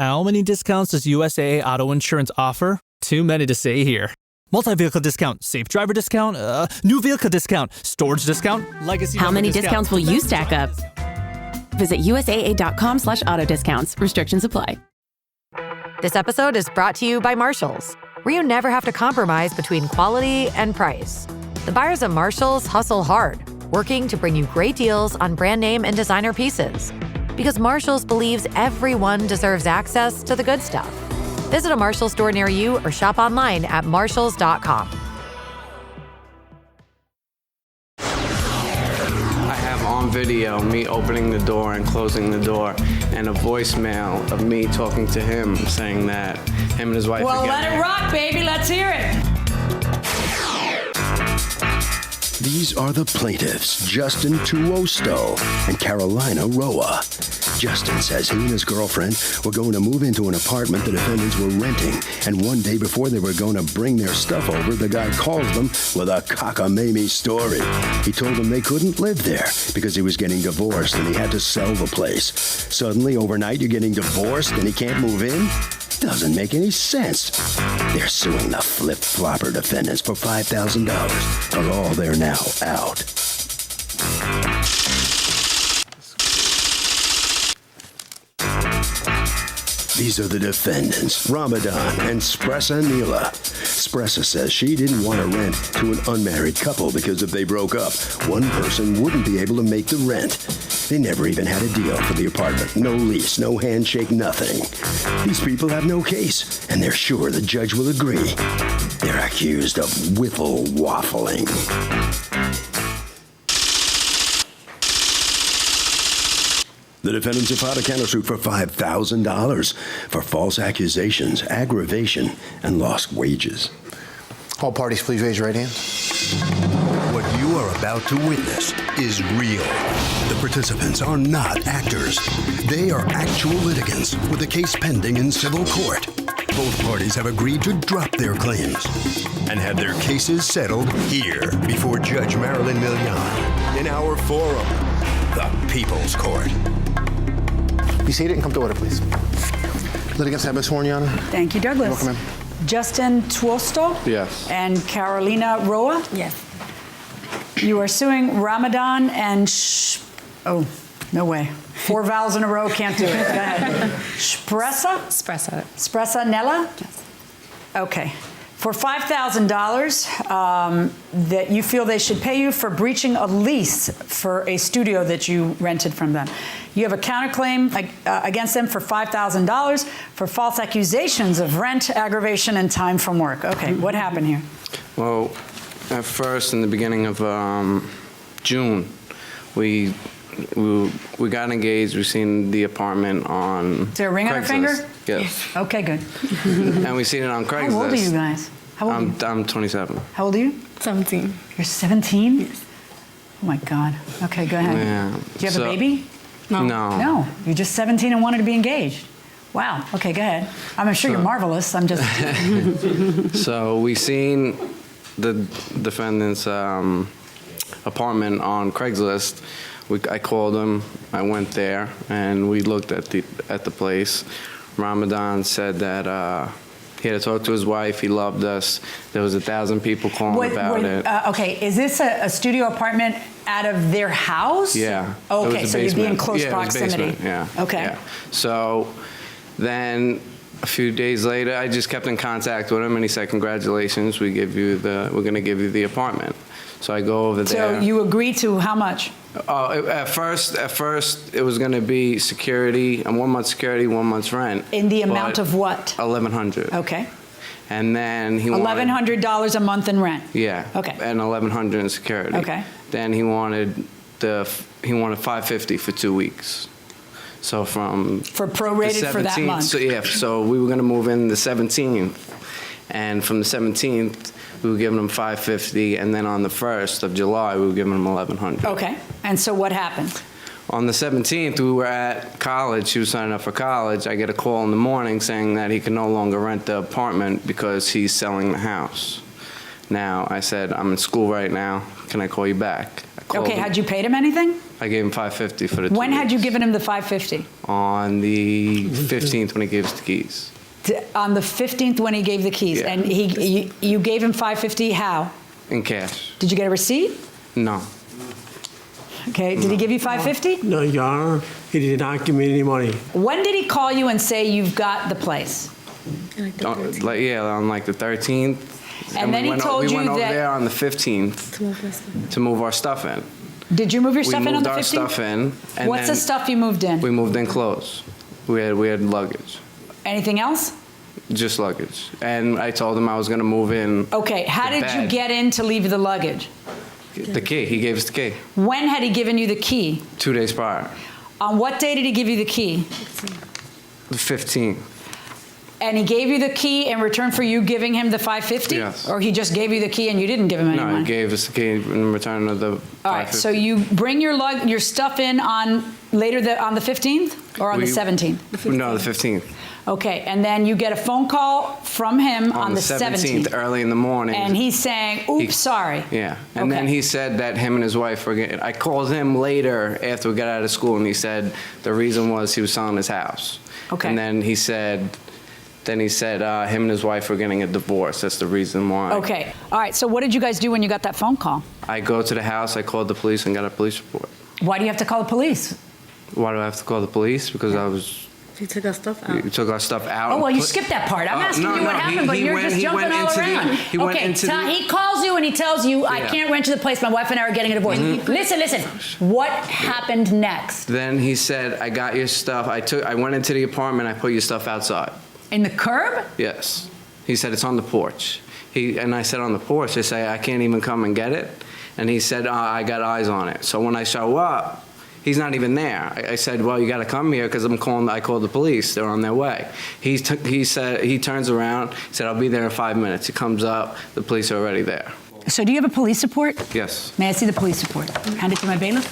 How many discounts does USAA Auto Insurance offer? Too many to say here. Multi-vehicle discount, safe driver discount, new vehicle discount, storage discount, legacy. How many discounts will you stack up? Visit USAA.com/auto discounts. Restrictions apply. This episode is brought to you by Marshalls, where you never have to compromise between quality and price. The buyers at Marshalls hustle hard, working to bring you great deals on brand name and designer pieces. Because Marshalls believes everyone deserves access to the good stuff. Visit a Marshalls store near you or shop online at marshalls.com. I have on video me opening the door and closing the door, and a voicemail of me talking to him saying that him and his wife. Well, let it rock, baby. Let's hear it. These are the plaintiffs, Justin Tuosto and Carolina Roa. Justin says he and his girlfriend were going to move into an apartment the defendants were renting, and one day before they were going to bring their stuff over, the guy calls them with a cockamamie story. He told them they couldn't live there because he was getting divorced and he had to sell the place. Suddenly, overnight, you're getting divorced and he can't move in? Doesn't make any sense. They're suing the flip-flopper defendants for $5,000. But all they're now out. These are the defendants, Ramadan and Spressa Neela. Spressa says she didn't want to rent to an unmarried couple because if they broke up, one person wouldn't be able to make the rent. They never even had a deal for the apartment. No lease, no handshake, nothing. These people have no case, and they're sure the judge will agree. They're accused of wiffle waffling. The defendants have filed a countersuit for $5,000 for false accusations, aggravation, and lost wages. All parties, please raise your right hand. What you are about to witness is real. The participants are not actors. They are actual litigants with a case pending in civil court. Both parties have agreed to drop their claims and have their cases settled here before Judge Marilyn Milian in our forum, the People's Court. Be seated and come to order, please. Litigants have been sworn, Your Honor. Thank you, Douglas. Welcome, ma'am. Justin Tuosto? Yes. And Carolina Roa? Yes. You are suing Ramadan and oh, no way. 4 vowels in a row, can't do it. Go ahead. Spressa Nella? Yes. Okay. For $5,000 that you feel they should pay you for breaching a lease for a studio that you rented from them. You have a counterclaim against them for $5,000 for false accusations of rent, aggravation, and time from work. Okay, what happened here? Well, at first, in the beginning of June, we got engaged. We seen the apartment on Is there a ring on her finger? Yes. Okay, good. And we seen it on Craigslist. How old are you guys? How old are you? I'm 27. How old are you? 17. You're 17? Yes. Oh my God. Okay, go ahead. Yeah. Do you have a baby? No. No. You're just 17 and wanted to be engaged. Wow. Okay, go ahead. I'm sure you're marvelous. I'm just... So we seen the defendant's apartment on Craigslist. I called him. I went there, and we looked at the place. Ramadan said that he had to talk to his wife. He loved us. There was 1,000 people calling about it. Okay, is this a studio apartment out of their house? Yeah. Okay, so you'd be in close proximity. It was basement, yeah. Okay. Yeah. So then a few days later, I just kept in contact with him, and he said, "Congratulations, we're going to give you the apartment." So I go over there. So you agree to how much? At first, it was going to be security, and 1 month security, 1 month's rent. In the amount of what? $1,100. Okay. And then he wanted $1,100 a month in rent. Yeah. Okay. And $1,100 in security. Okay. Then he wanted $550 for 2 weeks. So from for prorated for that month. So yeah. So we were going to move in the 17th, and from the 17th. We were giving them $550, and then on the 1st of July, we were giving them $1,100. Okay, and so what happened? On the 17th, we were at college. She was signing up for college. I get a call in the morning saying that he can no longer rent the apartment because he's selling the house. Now, I said, I'm in school right now. Can I call you back? Okay, had you paid him anything? I gave him $550 for the 2 When had you weeks. given him the $550? On the 15th when he gave us the keys. On the 15th when he gave the keys, Yeah. and you gave him $550. How? In cash. Did you get a receipt? No. Okay. Did he give you $550? No, Your Honor, he did not give me any money. When did he call you and say you've got the place? On like the 13th. And then he told we you went over that- there on the 15th to move our stuff in. Did you move your stuff We in on moved the our 15th? stuff in. And What's the then stuff you moved in? We moved in clothes. We had luggage. Anything else? Just luggage. And I told him I was going to move in. Okay. How the did you bed. get in to leave the luggage? The key. He gave us the key. When had he given you the key? 2 days prior. On what day did he give you the key? The 15th. And he gave you the key in return for you giving him the $550? Yes. Or he just gave you the key and you didn't give him any No, money? he gave us the key in return of the All right, so $550. you bring your stuff in on on the 15th or on the 17th? No, the 15th. Okay, and then you get a phone call from him on the 17th. early in the morning. And he's saying, oops, sorry. Yeah, and then Okay. he said that him and his wife were getting, I called him later after we got out of school, and he said the reason was he was selling his house. Okay. And then he said him and his wife were getting a divorce. That's the reason why. Okay, all right, so what did you guys do when you got that phone call? I go to the house, I called the police and got a police report. Why do you have to call the police? Why do I have to call the police? Because He took our stuff we out. took our stuff out. Oh, and well, you put- skipped that part. I'm asking no, you what no, happened, but you're just jumping all around. He went Okay, into so the- he calls you and he tells you, I Yeah. can't rent you the place. My wife and I are getting a divorce. Listen. What happened next? Then he said, I got your stuff. I went into the apartment, I put your stuff outside. In the curb? Yes. He said, it's on the porch. And I said, on the porch. I say, I can't even come and get it. And he said, I got eyes on it. So when I show up, he's not even there. I said, well, you got to come here because I called the police. They're on their way. He turns around, said, I'll be there in 5 minutes. He comes up, the police are already there. So do you have a police report? Yes. May I see the police report? Hand it to my bailiff.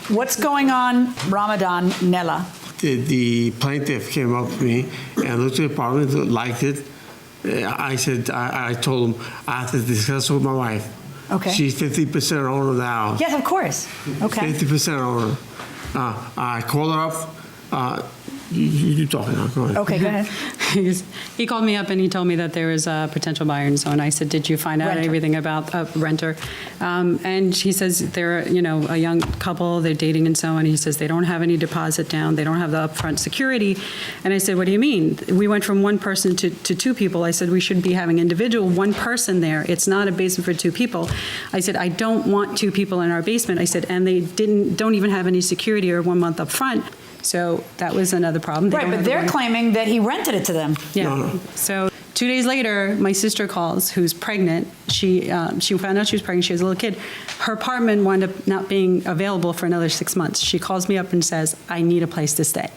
What's going on, Ramadan Nella? The plaintiff came up to me and looked at the apartment, liked it. I said, I told him I have to discuss with my wife. Okay. She's 50% owner of the house. Yes, of course. Okay. 50% owner. I called her up. You talking now, go ahead. Okay, go ahead. He called me up and he told me that there was a potential buyer, and so on. I said, "Did you find out Renter. everything about a renter?" And he says they're a young couple, they're dating and so on. He says they don't have any deposit down, they don't have the upfront security. And I said, "What do you mean? We went from one person to two people." I said, "We should be having individual one person there. It's not a basement for two people." I said, "I don't want two people in our basement." I said, "And they don't even have any security or 1 month up front." So that was another problem. They Right, don't but have the they're money. claiming that he rented it to them. Yeah. So 2 days later, my sister calls, who's pregnant. She found out she was pregnant. She has a little kid. Her apartment wound up not being available for another 6 months. She calls me up and says, "I need a place to stay."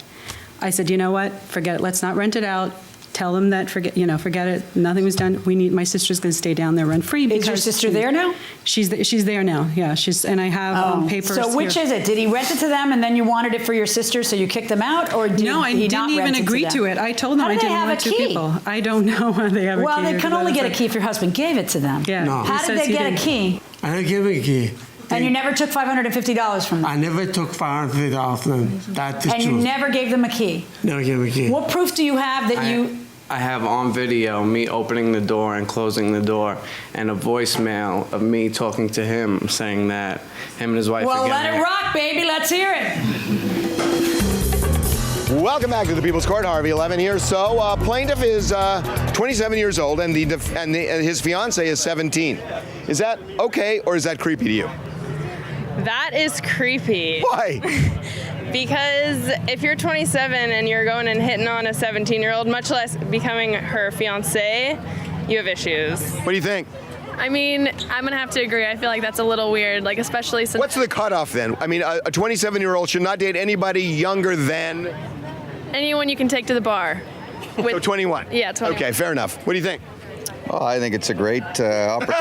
I said, "You know what? Forget it. Let's not rent it out. Tell them that forget it. Nothing was done. My sister's going to stay down there rent free." Is your sister there now? She's there now. Yeah. And I have papers. So which here. is it? Did he rent it to them and then you wanted it for your sister, so you kicked them out, or did No, I he didn't not even rent agree them? to it. I told them How I do they didn't have want a two key? people. I don't know how they have a key. Well, they or can only get a whatever. key if your husband gave it to them. Yeah. No. How He did says they he get a didn't. key? I didn't give him a key. And you never took $550 from them? I never took $550 from them. That's the And you truth. never gave them a key? Never gave him a key. What proof do you have that you... I have on video me opening the door and closing the door, and a voicemail of me talking to him saying that him and his wife Well, are let getting it rock, baby. Let's hear it. Welcome back to the People's Court. Harvey 11 here. So, plaintiff is 27 years old, and his fiance is 17. Is that okay, or is that creepy to you? That is creepy. Why? Because if you're 27 and you're going and hitting on a 17-year-old, much less becoming her fiance, you have issues. What do you think? I mean, I'm going to have to agree. I feel like that's a little weird, like especially since... What's the cutoff then? I mean, a 27-year-old should not date anybody younger than... Anyone you can take to the bar. So 21? Yeah, 21. Okay, fair enough. What do you think? Well, I think it's a great opportunity.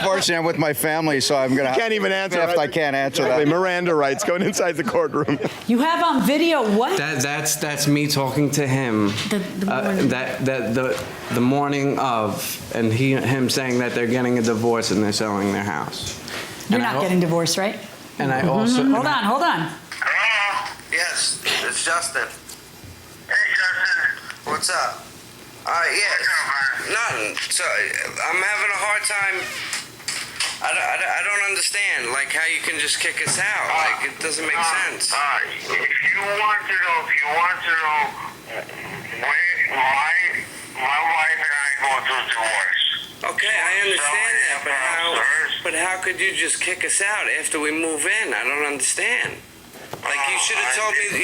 Fortunately, I'm with my family, so I'm going to... Can't even answer. I can't answer that. Miranda rights going inside the courtroom. You have on video what? That's me talking to him. The morning of, and him saying that they're getting a divorce and they're selling their house. You're And not getting divorced, right? And I also... Hold on. Hello? Yes, it's Justin. Hey, Justin. What's up? Yes. Nothing. So, I'm having a hard time. I don't understand, like, how you can just kick us out. Like, it doesn't make sense. If you want to know why my wife and I go through divorce. Okay, I understand that, but how could you just kick us out after we move in? I don't understand. Like, you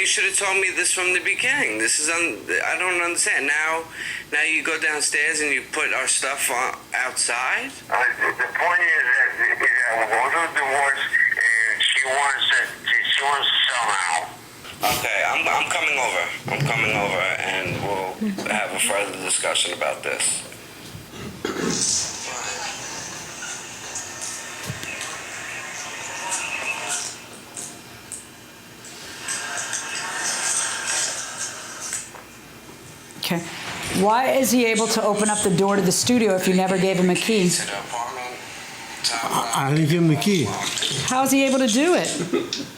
should have told me this from the beginning. I don't understand. Now you go downstairs and you put our stuff outside? The point is that we're going through divorce and she wants to sell now. Okay, I'm coming over and we'll have a further discussion about this. Okay. Why is he able to open up the door to the studio if you never gave him a key? I didn't give him the key. How is he able to do it?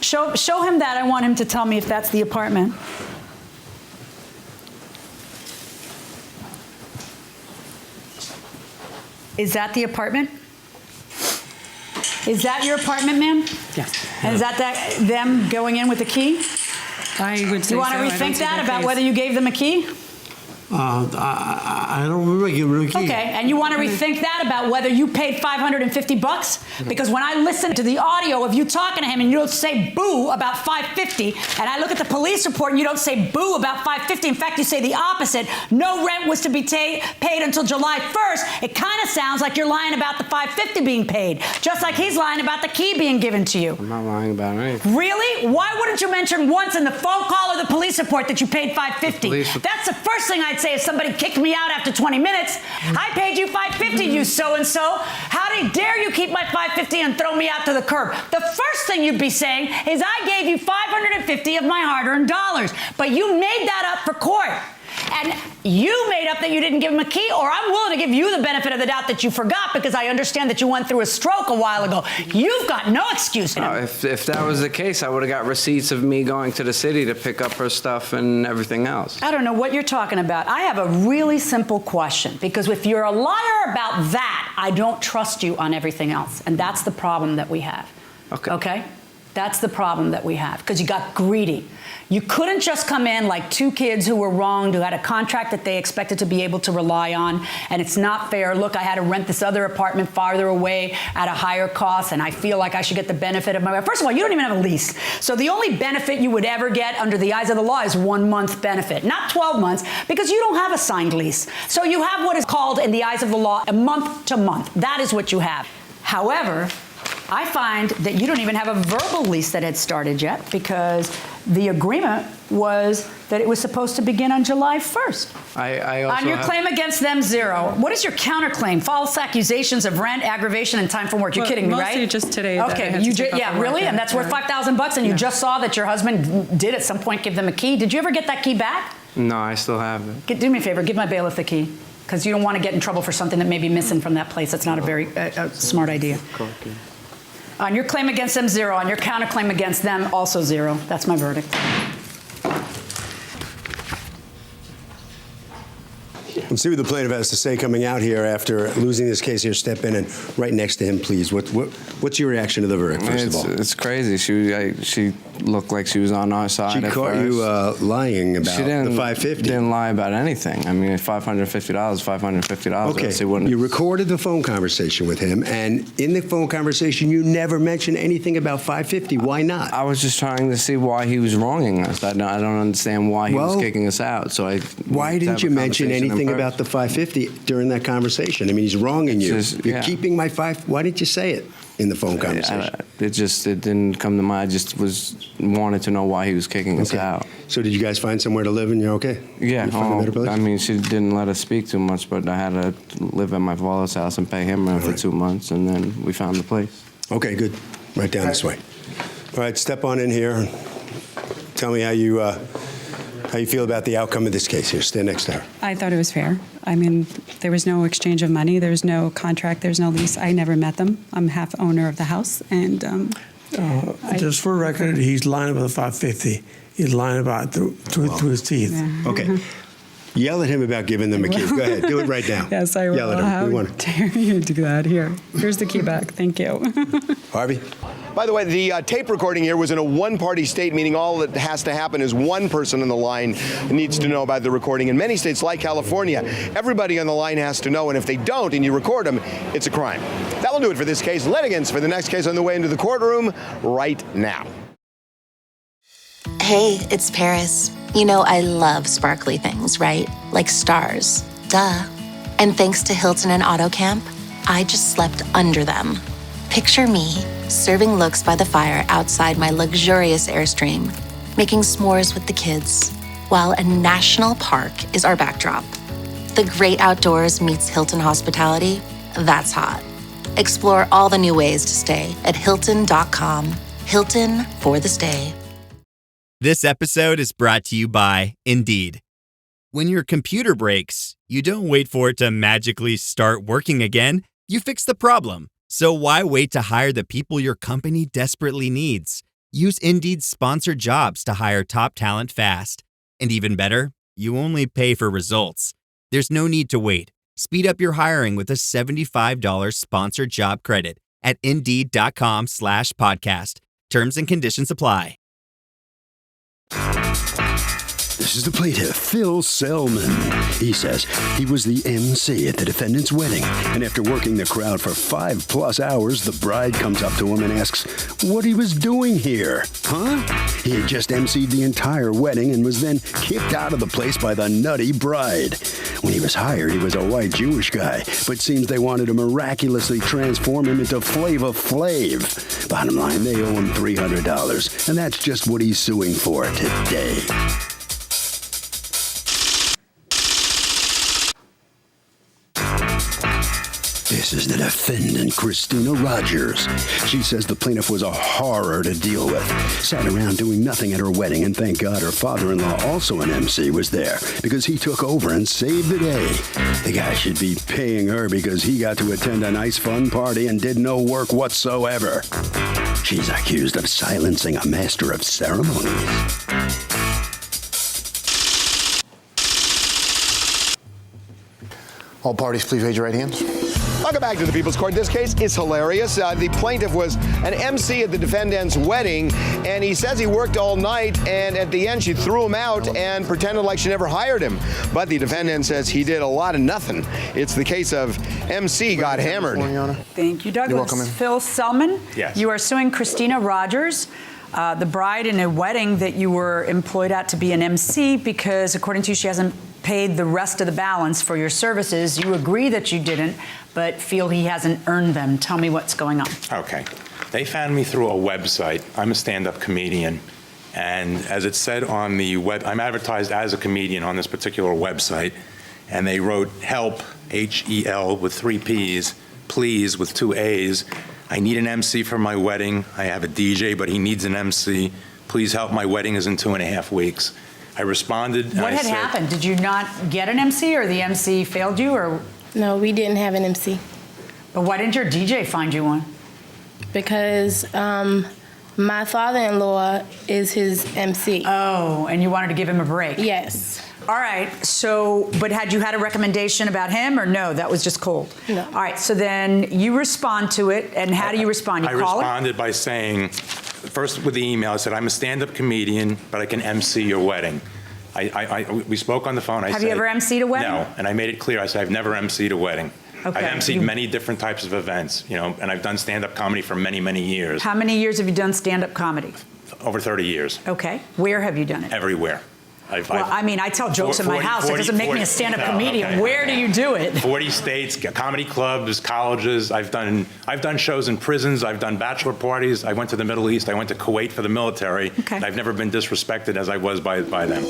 Show him that. I want him to tell me if that's the apartment. Is that the apartment? Is that your apartment, ma'am? Yes. And is that them going in with the key? I would say You want to so. I don't rethink see that their about face. whether you gave them a key? I don't remember giving him the key. Okay, and you want to rethink that about whether you paid $550? Because when I listen to the audio of you talking to him and you don't say boo about $550, and I look at the police report and you don't say boo about $550, in fact, you say the opposite, no rent was to be paid until July 1st, it kind of sounds like you're lying about the $550 being paid, just like he's lying about the key being given to you. I'm not lying about anything. Really? Why wouldn't you mention once in the phone call or the police report that you paid $550? That's the first thing I'd say if somebody kicked me out after 20 minutes. I paid you $550, you so-and-so. How dare you keep my $550 and throw me out to the curb? The first thing you'd be saying is I gave you $550 of my hard-earned dollars, but you made that up for court. And you made up that you didn't give him a key, or I'm willing to give you the benefit of the doubt that you forgot because I understand that you went through a stroke a while ago. You've got no excuse. If that was the case, I would have got receipts of me going to the city to pick up her stuff and everything else. I don't know what you're talking about. I have a really simple question, because if you're a liar about that, I don't trust you on everything else. And that's the problem that we have. Okay? That's the problem that we have, because you got greedy. You couldn't just come in like two kids who were wronged, who had a contract that they expected to be able to rely on, and it's not fair. Look, I had to rent this other apartment farther away at a higher cost, and I feel like I should get the benefit of my... First of all, you don't even have a lease. So the only benefit you would ever get under the eyes of the law is 1 month benefit, not 12 months, because you don't have a signed lease. So you have what is called, in the eyes of the law, a month to month. That is what you have. However, I find that you don't even have a verbal lease that had started yet, because the agreement was that it was supposed to begin on July 1st. I also on your claim against them, zero. What is your counterclaim? False accusations of rent, aggravation, and time from work. You're kidding me, right? Mostly just today. that I Okay, had to take off yeah, from work, really? And that's worth $5,000, and you just saw that your husband did at some point give them a key. Did you ever get that key back? No, I still have it. Do me a favor, give my bailiff the key, because you don't want to get in trouble for something that may be missing from that place. That's not a very smart idea. On your claim against them, zero. On your counterclaim against them, also zero. That's my verdict. Let's see what the plaintiff has to say coming out here after losing this case here. Step in and right next to him, please. What's your reaction to the verdict, first of all? It's crazy. She looked like she was on our side. She caught you lying about the $550. She didn't lie about anything. I mean, $550. Okay, you recorded the phone conversation with him, and in the phone conversation, you never mentioned anything about $550. Why not? I was just trying to see why he was wronging us. I don't understand why he was kicking us out. So why didn't you mention anything about the $550 during that conversation? I mean, he's wronging you. You're keeping my Why didn't you say it in the phone conversation? It didn't come to mind. I just wanted to know why he was kicking us out. So did you guys find somewhere to live and you're okay? Yeah. I mean, she didn't let us speak too much, but I had to live at my father's house and pay him rent for 2 months, and then we found the place. Okay, good. Right down this way. All right, step on in here. Tell me how you feel about the outcome of this case here. Stand next to her. I thought it was fair. I mean, there was no exchange of money. There was no contract. There's no lease. I never met them. I'm half owner of the house, and Just for record, he's lying about the 550. He's lying about through his teeth. Yeah. Okay. Yell at him about giving them a key. Go ahead. Do it right now. Yes, I will. Yell at him. How We want dare you do that? Here's the key back. Thank you. Harvey? By the way, the tape recording here was in a one-party state, meaning all that has to happen is one person on the line needs to know about the recording. In many states like California, everybody on the line has to know, and if they don't and you record them, it's a crime. That will do it for this case. Litigants for the next case on the way into the courtroom right now. Hey, it's Paris. You know I love sparkly things, right? Like stars. Duh. And thanks to Hilton and AutoCamp, I just slept under them. Picture me, serving looks by the fire outside my luxurious Airstream, making s'mores with the kids, while a national park is our backdrop. The great outdoors meets Hilton hospitality. That's hot. Explore all the new ways to stay at Hilton.com. Hilton for the stay. This episode is brought to you by Indeed. When your computer breaks, you don't wait for it to magically start working again. You fix the problem. So why wait to hire the people your company desperately needs? Use Indeed's sponsored jobs to hire top talent fast. And even better, you only pay for results. There's no need to wait. Speed up your hiring with a $75 sponsored job credit at Indeed.com/podcast. Terms and conditions apply. This is the plaintiff, Phil Selman. He says he was the MC at the defendant's wedding, and after working the crowd for 5+ hours, the bride comes up to him and asks what he was doing here. Huh? He had just MC'd the entire wedding and was then kicked out of the place by the Nutty bride. When he was hired, he was a white Jewish guy, but seems they wanted to miraculously transform him into Flavor Flav. Bottom line, they owe him $300, and that's just what he's suing for today. This is the defendant, Christina Rogers. She says the plaintiff was a horror to deal with. Sat around doing nothing at her wedding, and thank God her father-in-law, also an MC, was there because he took over and saved the day. The guy should be paying her because he got to attend a nice fun party and did no work whatsoever. She's accused of silencing a master of ceremonies. All parties, please raise your right hands. Welcome back to the People's Court. This case is hilarious. The plaintiff was an MC at the defendant's wedding, and he says he worked all night, and at the end she threw him out and pretended like she never hired him. But the defendant says he did a lot of nothing. It's the case of MC got hammered. Thank you, Douglas. You're welcome. Phil Selman, Yes. You are suing Christina Rogers, the bride in a wedding that you were employed at to be an MC because, according to you, she hasn't paid the rest of the balance for your services. You agree that you didn't, but feel he hasn't earned them. Tell me what's going on. Okay. They found me through a website. I'm a stand-up comedian. And as it said on the web, I'm advertised as a comedian on this particular website. And they wrote help, H-E-L, with 3 P's, please, with 2 A's. I need an MC for my wedding. I have a DJ, but he needs an MC. Please help. My wedding is in 2.5 weeks. I responded and What I had said, happened? Did you not get an MC, or the MC failed you, or? No, we didn't have an MC. But why didn't your DJ find you one? Because my father-in-law is his MC. Oh, and you wanted to give him a break? Yes. All right, so, but had you had a recommendation about him, or no, that was just cold? No. All right, so then you respond to it, and how do you respond? You I call responded by saying, first with the email, I said, I'm a stand-up comedian, but I can MC your wedding. We spoke on the phone. Have you ever emceed a wedding? No, and I made it clear. I said, I've never emceed a wedding. Okay. I've emceed many different types of events, and I've done stand-up comedy for many, many years. How many years have you done stand-up comedy? Over 30 years. Okay, where have you done it? Everywhere. I tell jokes in my house. It doesn't make me a stand-up comedian. Okay. Where do you do it? 40 states, comedy clubs, colleges. I've done shows in prisons. I've done bachelor parties. I went to the Middle East. I went to Kuwait for the military. Okay. And I've never been disrespected as I was by them.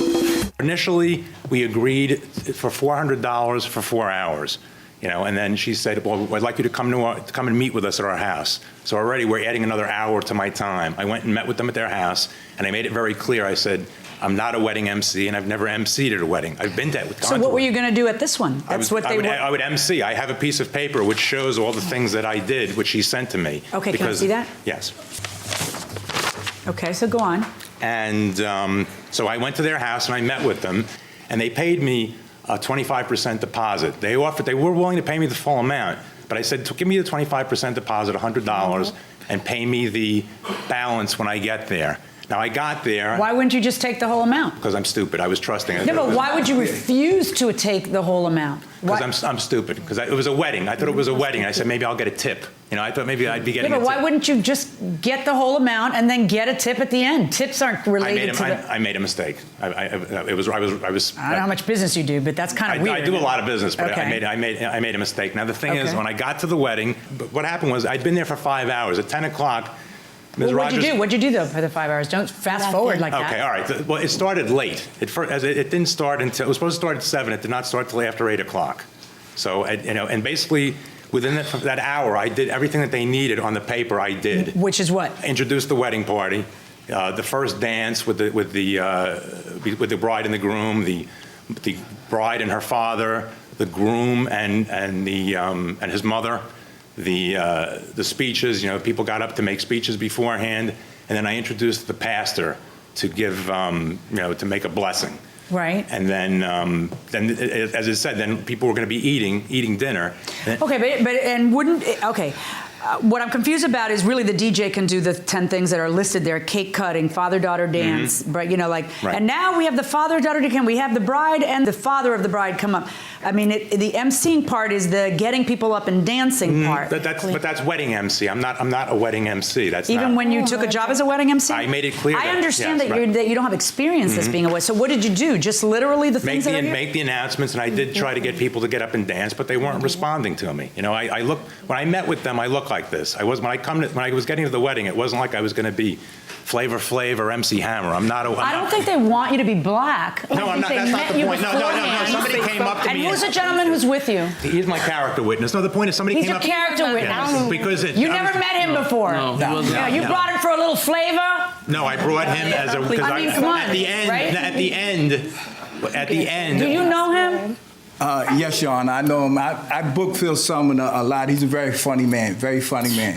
Initially, we agreed for $400 for 4 hours. And then she said, well, I'd like you to come and meet with us at our house. So already we're adding another hour to my time. I went and met with them at their house, and I made it very clear. I said, I'm not a wedding MC, and I've never MC'd at a wedding. I've been to it. So what were you going to do at this one? I would MC. I have a piece of paper which shows all the things that I did, which she sent to me. Okay, can I see that? Yes. Okay, so go on. And so I went to their house and I met with them, and they paid me a 25% deposit. They were willing to pay me the full amount, but I said, give me the 25% deposit, $100, and pay me the balance when I get there. Now, I got there. Why wouldn't you just take the whole amount? Because I'm stupid. I was trusting it. No, but why would you refuse to take the whole amount? Because I'm stupid. Because it was a wedding. I thought it was a wedding. I said, maybe I'll get a tip. You know, I thought maybe I'd be getting a tip. But why wouldn't you just get the whole amount and then get a tip at the end? Tips aren't related to the... I made a mistake. I don't know how much business you do, but that's kind of weird. I do a lot of business, but Okay. I made a mistake. Now, the thing is, when I got to the wedding, what happened was I'd been there for 5 hours. At 10 o'clock, Ms. Well, Rogers... What'd you do, though, for the 5 hours? Don't fast forward like that. Okay, all right. Well, it started late. It didn't start until... It was supposed to start at 7. It did not start until after 8 o'clock. So, and basically... Within that hour, I did everything that they needed on the paper. I did. Which is what? Introduced the wedding party, the first dance with the bride and the groom, the bride and her father, the groom and his mother, the speeches. You know, people got up to make speeches beforehand, and then I introduced the pastor to give to make a blessing. Right. And then as I said, then people were going to be eating dinner. Okay. What I'm confused about is really the DJ can do the 10 things that are listed there: cake cutting, father-daughter dance, right? You know, like. Right. And now we have the father-daughter dance. We have the bride and the father of the bride come up. I mean, the emceeing part is the getting people up and dancing part. But that's wedding MC. I'm not a wedding MC. That's even not, when you took a job as a wedding MC. I made it clear. I understand that you don't have experience as Mhm. being a wedding. So what did you do? Just literally the things that are here? Make the announcements, and I did try to get people to get up and dance, but they weren't responding to me. You know, I look when I met with them, I looked like this. When I was getting to the wedding, it wasn't like I was going to be Flavor Flav or MC Hammer. I don't think they want you to be black. No, I'm not. That's not the point. No. Somebody came up to me. And who's the gentleman who's with you? He's my character witness. No, the point is somebody came up. He's your character witness. Because you never met him before. No. You brought him for a little flavor. No, I brought him as a. Come on. At the end. Right? At the end. Do you know him? Yes, Your Honor, I know him. I book Phil Sumner a lot. He's a very funny man.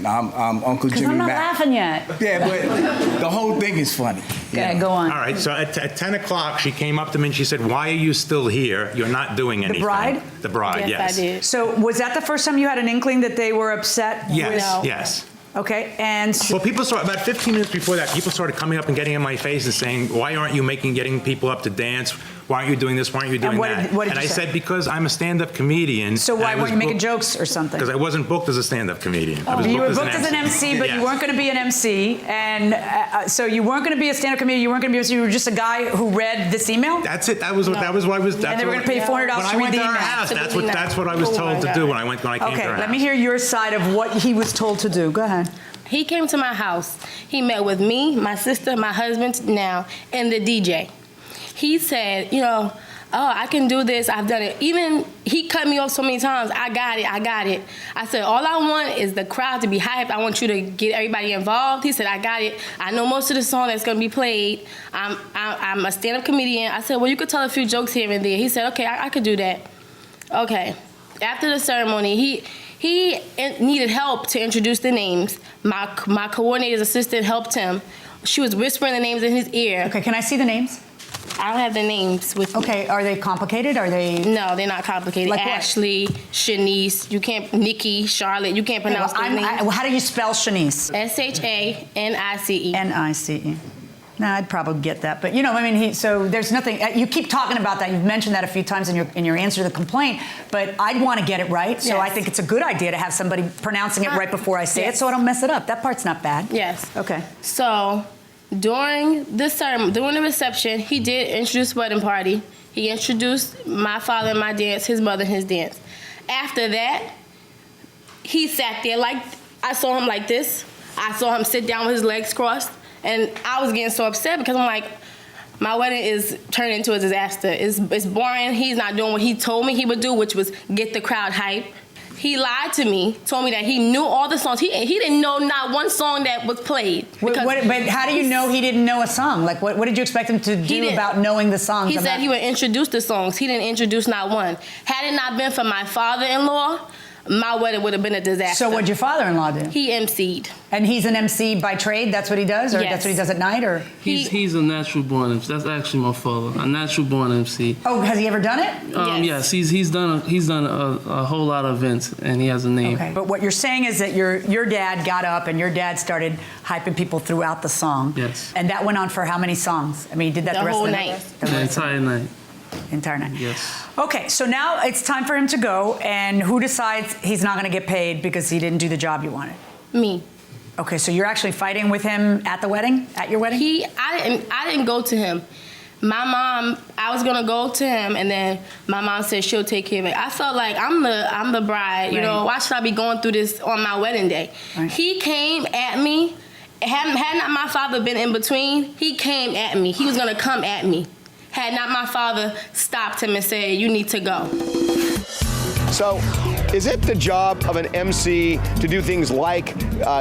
I'm Uncle Jimmy I'm not Mack. laughing yet. Yeah, but the whole thing is funny. Okay, go on. All right, so at 10 o'clock, she came up to me and she said, "Why are you still here? You're not doing anything." The bride? The bride, yes. I did. So was that the first time you had an inkling that they were upset? Yes. Okay, and well, people started about 15 minutes before that. People started coming up and getting in my face and saying, "Why aren't you getting people up to dance? Why aren't you doing this? Why aren't you doing that?" What did and you I say? said, "Because I'm a stand-up comedian." So why weren't you making jokes or something? Because I wasn't booked as a stand-up comedian. You were booked as an MC, but you weren't going to be an MC, and so you weren't going to be a stand-up comedian. You weren't going to be. You were just a guy who read this email. That's it. That was what I was. And they were going to pay you $400 to read the email. That's what I was told to do when I came to her house. Okay, let me hear your side of what he was told to do. Go ahead. He came to my house. He met with me, my sister, my husband now, and the DJ. He said, "Oh, I can do this. I've done it." Even he cut me off so many times. I got it. I said, "All I want is the crowd to be hyped. I want you to get everybody involved." He said, "I got it. I know most of the song that's gonna be played. I'm a stand-up comedian." I said, "Well, you could tell a few jokes here and there." He said, "Okay, I could do that." Okay. After the ceremony, he needed help to introduce the names. My coordinator's assistant helped him. She was whispering the names in his ear. Okay, can I see the names? I don't have the names with me. Okay, are they complicated? No, they're not complicated. Like what? Ashley, Shanice, Nikki, Charlotte, you can't pronounce those names. How do you spell Shanice? Shanice. Nice. No, I'd probably get that, but so there's nothing. You keep talking about that. You've mentioned that a few times in your answer to the complaint, but I'd want to get it right. So I think it's a good idea to have somebody pronouncing it right before I say it, so I don't mess it up. That part's not bad. Yes. Okay. So during the ceremony, during the reception, he did introduce wedding party. He introduced my father and my dance, his mother and his dance. After that, he sat there I saw him like this. I saw him sit down with his legs crossed. And I was getting so upset because I'm like, my wedding is turning into a disaster. It's boring. He's not doing what he told me he would do, which was get the crowd hype. He lied to me, told me that he knew all the songs. He didn't know not one song that was played. But how do you know he didn't know a song? Like, what did you expect him to do about knowing the songs? He said he would introduce the songs. He didn't introduce not one. Had it not been for my father-in-law, my wedding would have been a disaster. So what'd your father-in-law do? He emceed. And he's an MC by trade? That's what he does? Or Yes. that's what he does at night? Or He's a natural born MC. That's actually my father, a natural born MC. Oh, has he ever done it? Yes, he's done a whole lot of events, and he has a name. Okay, but what you're saying is that your dad got up and your dad started hyping people throughout the song. Yes. And that went on for how many songs? I mean, he did that the rest whole of the night. The entire night. Entire night. Yes. Okay, so now it's time for him to go, and who decides he's not going to get paid because he didn't do the job you wanted? Me. Okay, so you're actually fighting with him at the wedding? At your wedding? I didn't go to him. My mom, I was gonna go to him, and then my mom said she'll take care of it. I felt like I'm the bride. You know, why should I be going through this on my wedding day? Right. He came at me. Had not my father been in between, he came at me. He was gonna come at me. Had not my father stopped him and said, "You need to go." So, is it the job of an MC to do things like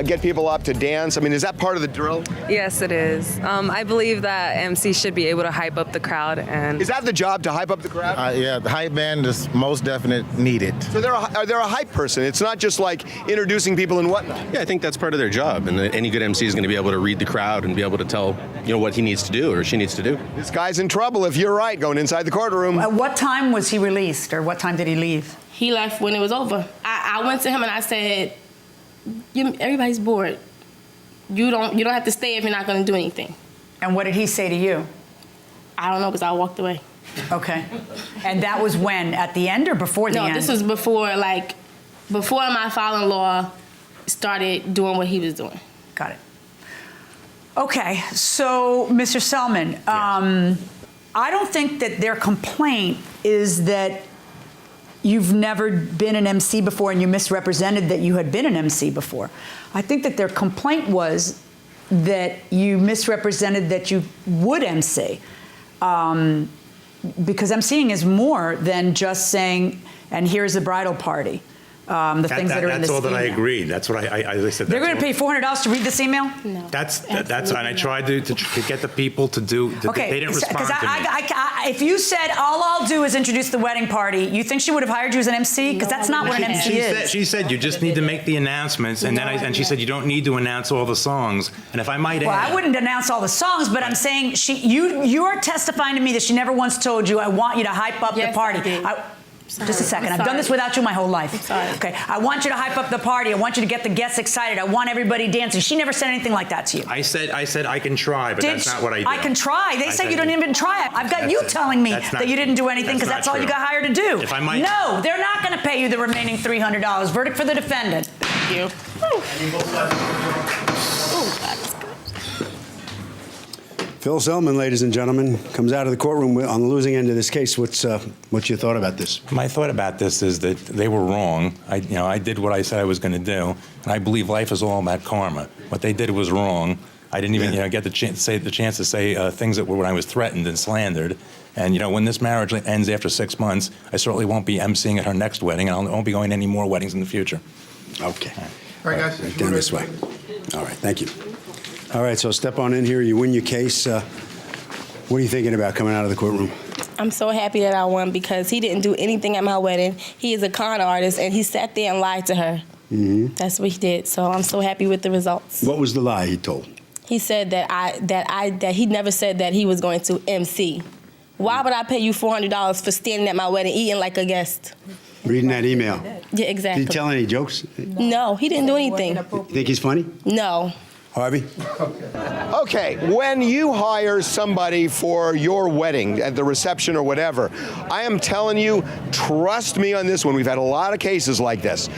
get people up to dance? I mean, is that part of the drill? Yes, it is. I believe that MC should be able to hype up the crowd. And is that the job, to hype up the crowd? Yeah, the hype man is most definitely needed. So they're a hype person. It's not just like introducing people and whatnot. Yeah, I think that's part of their job, and any good MC is going to be able to read the crowd and be able to tell, what he needs to do or she needs to do. This guy's in trouble if you're right, going inside the courtroom. At what time was he released, or what time did he leave? He left when it was over. I went to him and I said, everybody's bored. You don't have to stay if you're not going to do anything. And what did he say to you? I don't know, because I walked away. Okay. And that was when? At the end or before the end? No, this was before my father-in-law started doing what he was doing. Got it. Okay, so Mr. Selman, I don't think that their complaint is that you've never been an MC before and you misrepresented that you had been an MC before. I think that their complaint was that you misrepresented that you would MC. Because MCing is more than just saying, and here's the bridal party. Things that are in this That's all that email. I agreed. That's what I said. They're going to pay $400 to read this email? No. That's and I tried to get the people to do. Okay, they didn't respond to me. If you said all I'll do is introduce the wedding party, you think she would have hired you as an MC? Because that's not what an MC is. She said you just need to make the announcements, and she said you don't need to announce all the songs. And if I might add, I wouldn't announce all the songs, but I'm saying you are testifying to me that she never once told you, I want you to hype up the party. Just a second. I've done this without you my whole life. Okay. I want you to hype up the party. I want you to get the guests excited. I want everybody dancing. She never said anything like that to you. I said I can try, but that's not what I did. I can try. They say you don't even try. I've got you telling me that you didn't do anything because that's all you got hired to do. If I might. No, they're not going to pay you the remaining $300. Verdict for the defendant. Thank you. Phil Selman, ladies and gentlemen, comes out of the courtroom on the losing end of this case. What's your thought about this? My thought about this is that they were wrong. I did what I said I was going to do, and I believe life is all about karma. What they did was wrong. I didn't even get the chance to say things that were when I was threatened and slandered. And when this marriage ends after 6 months, I certainly won't be emceeing at her next wedding, and I won't be going to any more weddings in the future. Okay. All right, guys. Down this way. All right. Thank you. All right, so step on in here. You win your case. What are you thinking about coming out of the courtroom? I'm so happy that I won because he didn't do anything at my wedding. He is a con artist, and he sat there and lied to her. Mm-hmm. That's what he did. So I'm so happy with the results. What was the lie he told? He said that he never said that he was going to MC. Why would I pay you $400 for standing at my wedding eating like a guest? Reading that email. Yeah, exactly. Did he tell any jokes? No, he didn't do anything. You think he's funny? No. Harvey? Okay, when you hire somebody for your wedding at the reception or whatever, I am telling you, trust me on this one. We've had a lot of cases like this.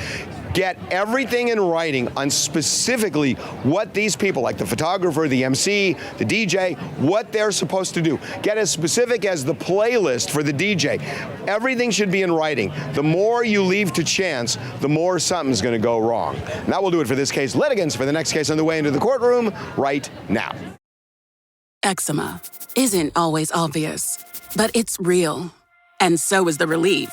Get everything in writing on specifically what these people, like the photographer, the MC, the DJ, what they're supposed to do. Get as specific as the playlist for the DJ. Everything should be in writing. The more you leave to chance, the more something's going to go wrong. And that will do it for this case. Litigants for the next case on the way into the courtroom right now. Eczema isn't always obvious, but it's real. And so is the relief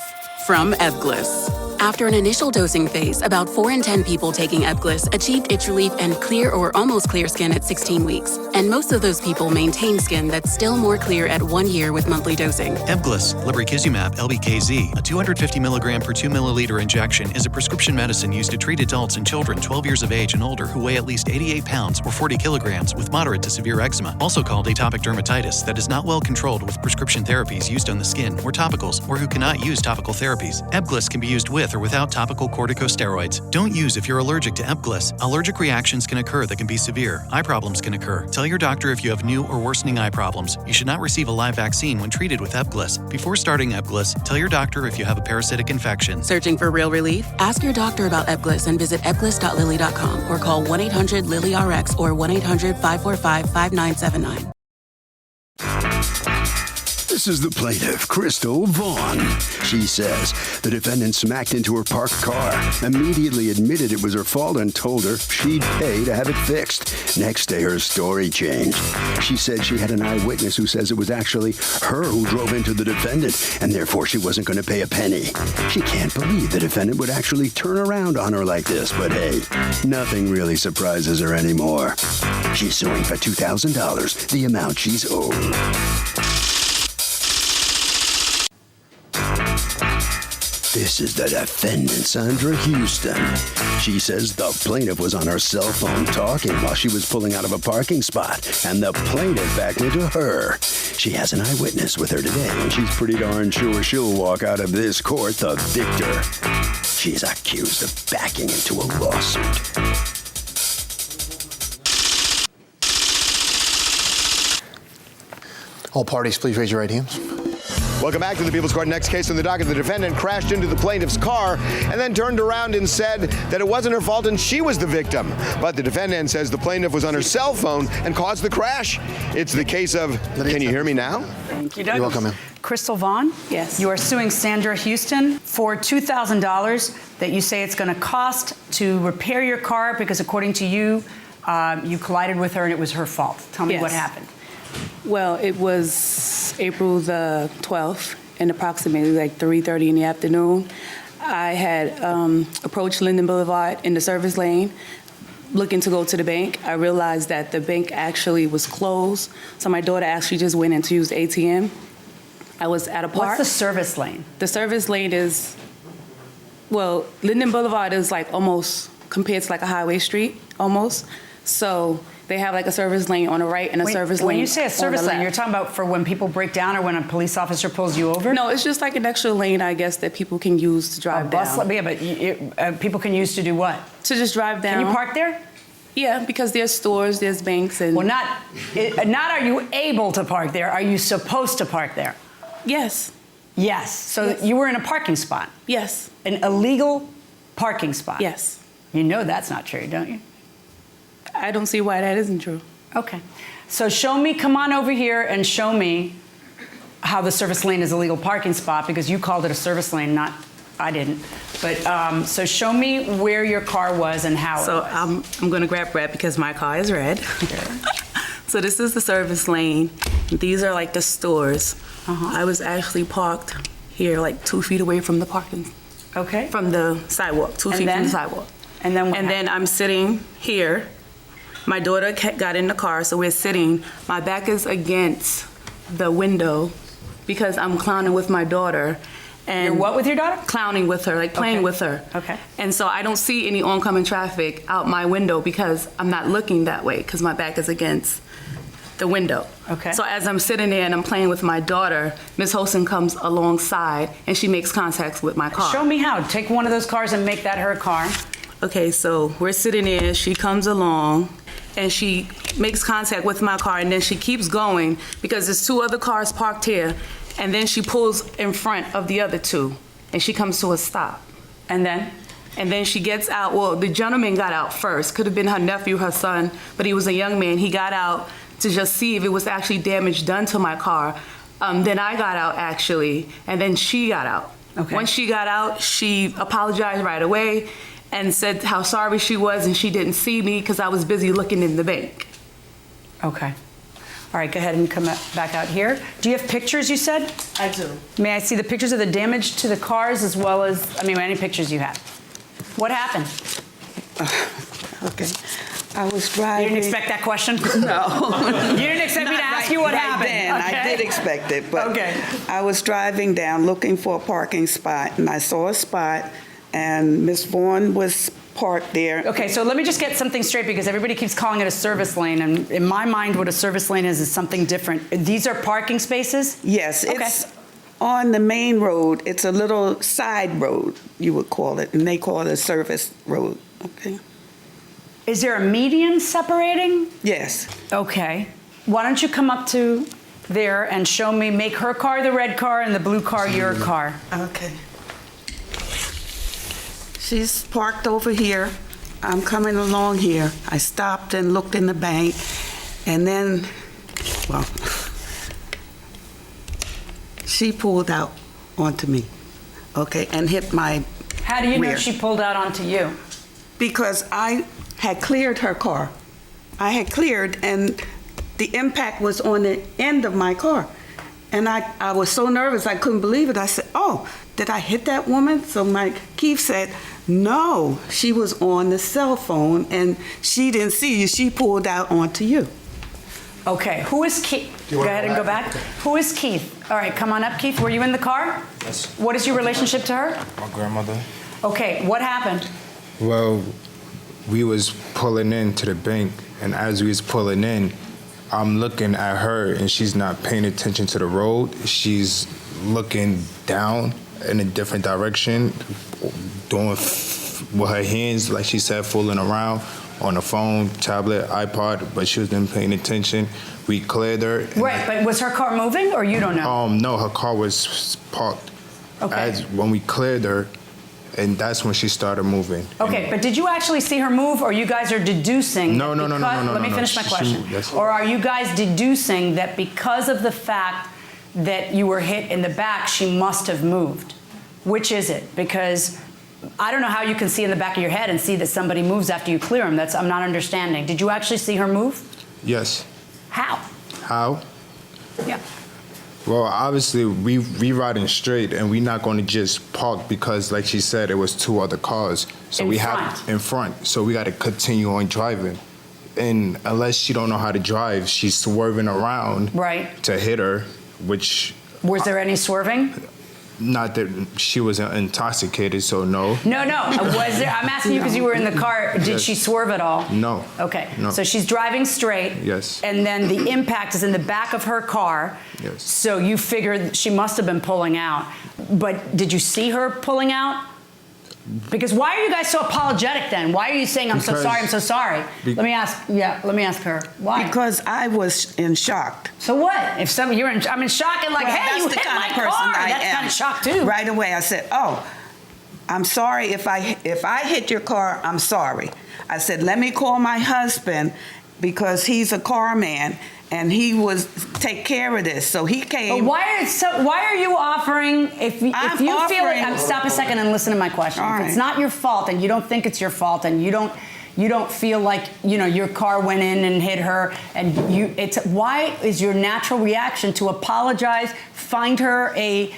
from Evglis. After an initial dosing phase, about 4 in 10 people taking Ebglyss achieved itch relief and clear or almost clear skin at 16 weeks. And most of those people maintain skin that's still more clear at 1 year with monthly dosing. Ebglyss, lebrikizumab, LBKZ, a 250 milligram per 2 milliliter injection, is a prescription medicine used to treat adults and children 12 years of age and older who weigh at least 88 pounds or 40 kilograms with moderate to severe eczema, also called atopic dermatitis, that is not well controlled with prescription therapies used on the skin or topicals, or who cannot use topical therapies. Ebglyss can be used with or without topical corticosteroids. Don't use if you're allergic to Ebglyss. Allergic reactions can occur that can be severe. Eye problems can occur. Tell your doctor if you have new or worsening eye problems. You should not receive a live vaccine when treated with Ebglyss. Before starting Ebglyss, tell your doctor if you have a parasitic infection. Searching for real relief? Ask your doctor about Ebglyss and visit ebglyss.lilly.com or call 1-800-LILY-RX or 1-800-545-5979. This is the plaintiff, Crystal Vaughn. She says the defendant smacked into her parked car, immediately admitted it was her fault and told her she'd pay to have it fixed. Next day, her story changed. She said she had an eyewitness who says it was actually her who drove into the defendant, and therefore she wasn't going to pay a penny. She can't believe the defendant would actually turn around on her like this, but hey, nothing really surprises her anymore. She's suing for $2,000, the amount she's owed. This is the defendant, Sandra Houston. She says the plaintiff was on her cell phone talking while she was pulling out of a parking spot, and the plaintiff backed into her. She has an eyewitness with her today, and she's pretty darn sure she'll walk out of this court the victor. She's accused of backing into a lawsuit. All parties, please raise your right hands. Welcome back to the People's Court. Next case on the docket, the defendant crashed into the plaintiff's car and then turned around and said that it wasn't her fault and she was the victim. But the defendant says the plaintiff was on her cell phone and caused the crash. It's the case of, can you hear me now? Thank you, Doug. You're welcome, ma'am. Crystal Vaughn? Yes. You are suing Sandra Houston for $2,000 that you say it's going to cost to repair your car because according to you, you collided with her and it was her fault. Tell me what happened. Well, it was April the 12th, and approximately like 3:30 in the afternoon. I had approached Linden Boulevard in the service lane, looking to go to the bank. I realized that the bank actually was closed, so my daughter actually just went in to use the ATM. I was at a park. What's the service lane? The service lane is, well, Linden Boulevard is like almost compared to like a highway street, almost. So they have like a service lane on the right and a service lane on the left. When you say a service lane, you're talking about for when people break down or when a police officer pulls you over? No, it's just like an extra lane, I guess, that people can use to drive down. Yeah, but people can use to do what? To just drive down. Can you park there? Yeah, because there's stores, there's banks, and... Well, not are you able to park there, are you supposed to park there? Yes. Yes. So you were in a parking spot? Yes. An illegal parking spot? Yes. You know that's not true, don't you? I don't see why that isn't true. Okay. So come on over here and show me how the service lane is a legal parking spot because you called it a service lane, I didn't. But so show me where your car was and how So it was. I'm going to grab red because my car is red. So this is the service lane. These are like the stores. I was actually parked here like 2 feet away from the parking. Okay. From the sidewalk, 2 feet from the sidewalk. And then then I'm sitting here. My daughter got in the car, so we're sitting. My back is against the window because I'm clowning with my daughter. And you're what with your daughter? Clowning with her, like playing with her. Okay. And so I don't see any oncoming traffic out my window because I'm not looking that way because my back is against the window. Okay. So as I'm sitting there and I'm playing with my daughter, Ms. Holson comes alongside and she makes contact with my car. Show me how. Take one of those cars and make that her car. Okay, so we're sitting there, she comes along, and she makes contact with my car, and then she keeps going because there's 2 other cars parked here, and then she pulls in front of the other 2, and she comes to a stop. And then? And then she gets out. Well, the gentleman got out first. Could have been her nephew, her son, but he was a young man. He got out to just see if it was actually damage done to my car. Then I got out, actually, and then she got out. Okay. Once she got out, she apologized right away and said how sorry she was and she didn't see me because I was busy looking in the bank. Okay. All right, go ahead and come back out here. Do you have pictures, you said? I do. May I see the pictures of the damage to the cars as well as, any pictures you have? What happened? Okay. I was driving. You didn't expect that question? No. You didn't expect me to ask you what happened? Then. Okay. I did expect it, but okay. I was driving down looking for a parking spot, and I saw a spot, and Miss Vaughn was parked there. Okay, so let me just get something straight because everybody keeps calling it a service lane, and in my mind, what a service lane is something different. These are parking spaces? Yes, okay. It's on the main road. It's a little side road, you would call it, and they call it a service road. Okay. Is there a median separating? Yes. Okay. Why don't you come up to there and show me, make her car the red car and the blue car your car. Okay. She's parked over here. I'm coming along here. I stopped and looked in the bank, and then, well, she pulled out onto me, okay, and hit my How do you rear. know she pulled out onto you? Because I had cleared her car. I had cleared, and the impact was on the end of my car. And I was so nervous, I couldn't believe it. I said, oh, did I hit that woman? So Keith said, no, she was on the cell phone, and she didn't see you. She pulled out onto you. Okay, who is Keith? Go ahead and go back. Who is Keith? All right, come on up, Keith. Were you in the car? Yes. What is your relationship to her? My grandmother. Okay, what happened? Well, we was pulling into the bank, and as we was pulling in, I'm looking at her, and she's not paying attention to the road. She's looking down in a different direction, doing with her hands, like she said, fooling around on the phone, tablet, iPod, but she wasn't paying attention. We cleared her. Right, but was her car moving, or you don't know? No, her car was parked. Okay. When we cleared her, and that's when she started moving. Okay, but did you actually see her move, or you guys are deducing? No. Let me finish my question. Yes. Or are you guys deducing that because of the fact that you were hit in the back, she must have moved? Which is it? Because I don't know how you can see in the back of your head and see that somebody moves after you clear them. I'm not understanding. Did you actually see her move? Yes. How? How? Yeah. Well, obviously, we riding straight, and we're not going to just park because, like she said, it was two other cars. So have in front. So we got to continue on driving. And unless she don't know how to drive, she's swerving around to hit her, which... Was there any swerving? Not that she was intoxicated, so no. No. Was there? I'm asking you because you were in the car. Did Yes. she swerve at all? No. Okay. No. So she's driving straight. Yes. And then the impact is in the back of her car. Yes. So you figured she must have been pulling out. But did you see her pulling out? Because why are you guys so apologetic then? Why are you saying, I'm so sorry? Let me ask her. Why? Because I was in shock. So what? I'm in shock and like, Well, hey, you that's the hit kind my of person car. I That's am. kind of shock too. Right away, I said, oh, I'm sorry if I hit your car, I'm sorry. I said, let me call my husband because he's a car man and he was take care of this. So he came. But why are you offering, if you feel it, stop a second and listen to my question. All If right. it's not your fault and you don't think it's your fault and you don't feel like, your car went in and hit her and why is your natural reaction to apologize, find her a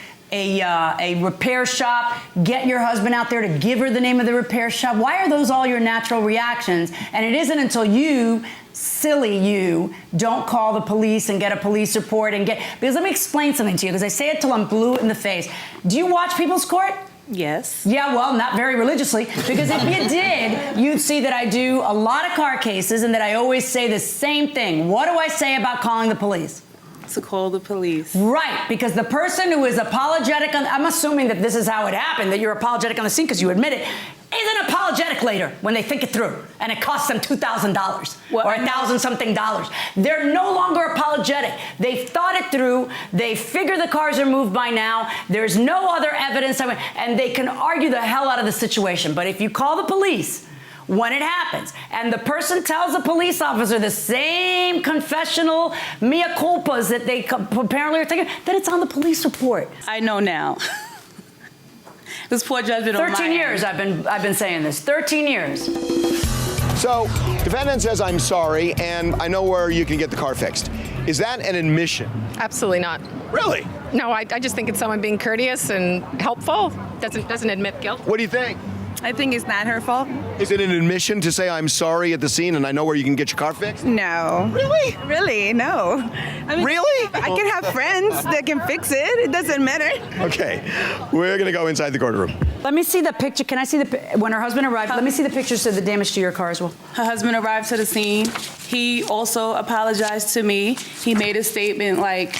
repair shop, get your husband out there to give her the name of the repair shop? Why are those all your natural reactions? And it isn't until you, silly you, don't call the police and get a police report because let me explain something to you, because I say it till I'm blue in the face. Do you watch People's Court? Yes. Yeah, well, not very religiously, because if you did, you'd see that I do a lot of car cases and that I always say the same thing. What do I say about calling the police? To call the police. Right, because the person who is apologetic, I'm assuming that this is how it happened, that you're apologetic on the scene because you admit it, isn't apologetic later when they think it through and it costs them $2,000 or $1,000-something. They're no longer apologetic. They've thought it through. They figure the cars are moved by now. There's no other evidence, and they can argue the hell out of the situation. But if you call the police when it happens, and the person tells the police officer the same confessional mea culpas that they apparently are thinking, then it's on the police report. I know now. This poor judgment on my 13 years I've been saying this. 13 years. So, defendant says, I'm sorry, and I know where you can get the car fixed. Is that an admission? Absolutely not. Really? No, I just think it's someone being courteous and helpful. Doesn't admit guilt. What do you think? I think it's not her fault. Is it an admission to say I'm sorry at the scene and I know where you can get your car fixed? No. Really? Really, no. I mean, really? I can have friends that can fix it. It doesn't matter. Okay, we're gonna go inside the courtroom. Let me see the picture. Can I see when her husband arrived? Let me see the pictures of the damage to your car as well. Her husband arrived to the scene. He also apologized to me. He made a statement like,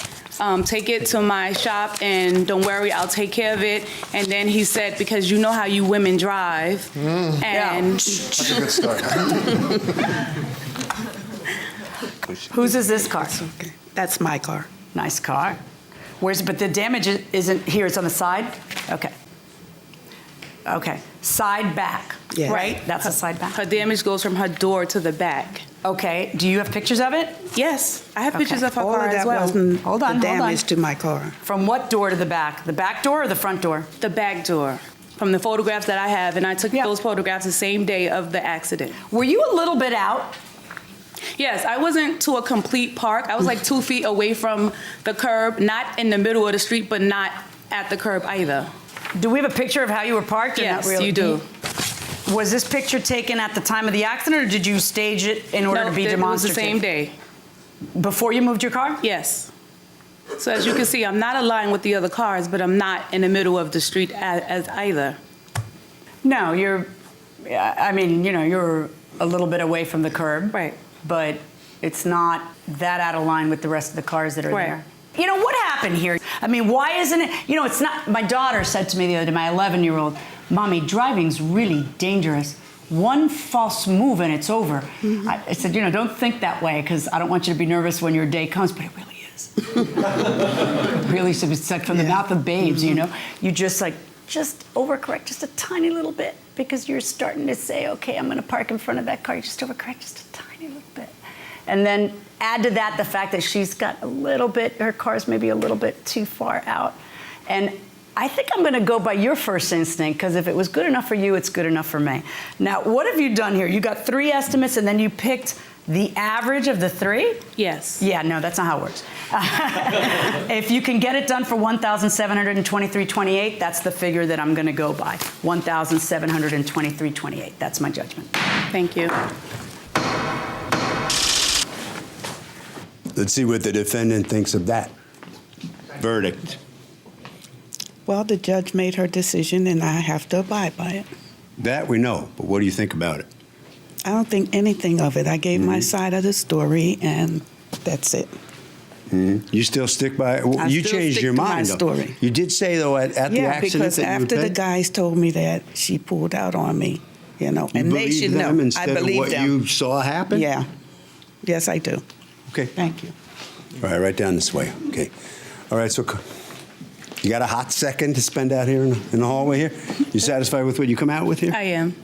take it to my shop and don't worry, I'll take care of it. And then he said, because you know how you women drive. And That's a good start. Whose is this car? That's my car. Nice car. But the damage isn't here, it's on the side? Okay. Okay, side back, Yes. right? That's a side back. Her damage goes from her door to the back. Okay, do you have pictures of it? Yes, I have pictures of her All car of that as well. wasn't Hold on, the hold on. damage to my car. From what door to the back? The back door or the front door? The back door. From the photographs that I have, and I took those photographs the same day of the accident. Were you a little bit out? Yes, I wasn't to a complete park. I was like 2 feet away from the curb, not in the middle of the street, but not at the curb either. Do we have a picture of how you were parked? Or Yes, not really? you do. Was this picture taken at the time of the accident, or did you stage it in order to be demonstrative? It was the same day. Before you moved your car? Yes. So as you can see, I'm not aligned with the other cars, but I'm not in the middle of the street as either. No, you're a little bit away from the curb. Right. But it's not that out of line with the rest of the cars that are Right. there. You know, what happened here? I mean, why isn't it, it's not, my daughter said to me the other day, my 11-year-old, Mommy, driving's really dangerous. One false move and it's over. Mm-hmm. I said, don't think that way, because I don't want you to be nervous when your day comes, but it really is. Really, it's like from the mouth of babes, You just overcorrect just a tiny little bit, because you're starting to say, okay, I'm gonna park in front of that car. You just overcorrect just a tiny little bit. And then add to that the fact that she's got her car's maybe a little bit too far out. And I think I'm gonna go by your first instinct, because if it was good enough for you, it's good enough for me. Now, what have you done here? You got 3 estimates and then you picked the average of the 3? Yes. Yeah, no, that's not how it works. If you can get it done for $1,723.28, that's the figure that I'm gonna go by. $1,723.28, that's my judgment. Thank you. Let's see what the defendant thinks of that verdict. Well, the judge made her decision, and I have to abide by it. That we know, but what do you think about it? I don't think anything of it. I gave my side of the story, and that's it. You still stick by it? I You still changed stick your to my mind, though. story. You did say, though, at the accident because that you would after pay? the guys told me that, she pulled out on me, and You they believe should them know. instead I believe of what them. you saw happen? Yeah. Yes, I do. Okay. Thank you. All right, right down this way. Okay. All right, so you got a hot second to spend out here in the hallway here? You satisfied with what you come out with here? I am.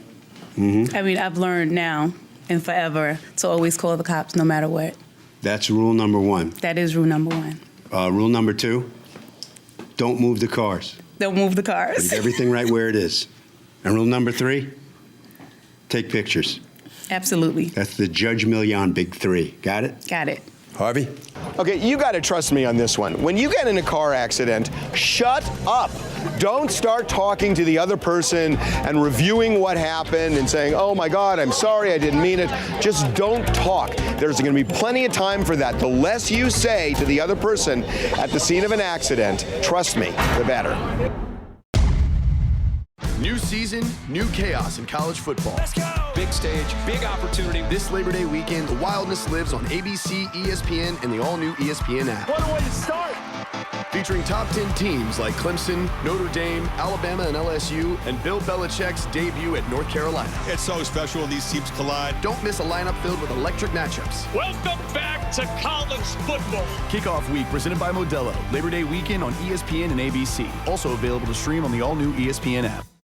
Mm-hmm. I mean, I've learned now and forever to always call the cops no matter what. That's rule number 1. That is rule number 1. Rule number 2, don't move the cars. Don't move the cars. Leave everything right where it is. And rule number 3, take pictures. Absolutely. That's the Judge Million Big 3. Got it? Got it. Harvey? Okay, you got to trust me on this one. When you get in a car accident, shut up. Don't start talking to the other person and reviewing what happened and saying, oh my God, I'm sorry, I didn't mean it. Just don't talk. There's going to be plenty of time for that. The less you say to the other person at the scene of an accident, trust me, the better. New season, new chaos in college football. Let's go! Big stage, big opportunity. This Labor Day weekend, the wildness lives on ABC, ESPN, and the all-new ESPN app. What a way to start! Featuring top 10 teams like Clemson, Notre Dame, Alabama, and LSU, and Bill Belichick's debut at North Carolina. It's so special when these teams collide. Don't miss a lineup filled with electric matchups. Welcome back to college football. Kickoff week presented by Modelo. Labor Day weekend on ESPN and ABC. Also available to stream on the all-new ESPN app.